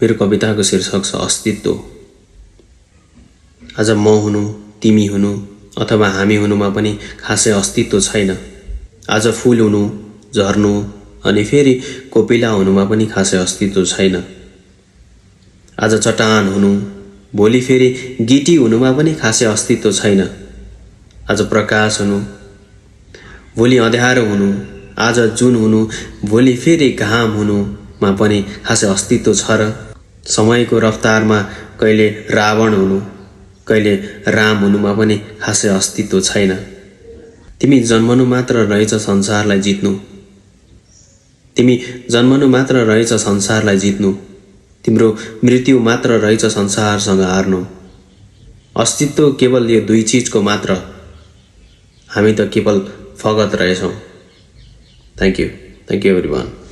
मेरो कविताको शीर्षक छ अस्तित्व। आज म हुनु, तिमी हुनु अथवा हामी हुनुमा पनि खासै अस्तित्व छैन। आज फूल हुनु, झर्नु अनि फेरि कोपिला हुनुमा पनि खासै अस्तित्व छैन। आज चट्टान हुनु, भोलि फेरि गिटी हुनुमा पनि खासै अस्तित्व छैन। आज प्रकाश हुनु, भोलि अँध्यारो हुनु, आज जुन हुनु, भोलि फेरि घाम हुनुमा पनि खासै अस्तित्व छ र? समयको रफ्तारमा कहिले रावण हुनु, कहिले राम हुनुमा पनि खासै अस्तित्व छैन। तिमी जन्मनु मात्र रहेछ संसारलाई जित्नु। तिमी जन्मनु मात्र रहेछ संसारलाई जित्नु। तिम्रो मृत्यु मात्र रहेछ संसारसँग हार्नु। अस्तित्व केवल यो दुई चीजको मात्र। हामी त केवल फगत रहेछौँ। Thank you everyone.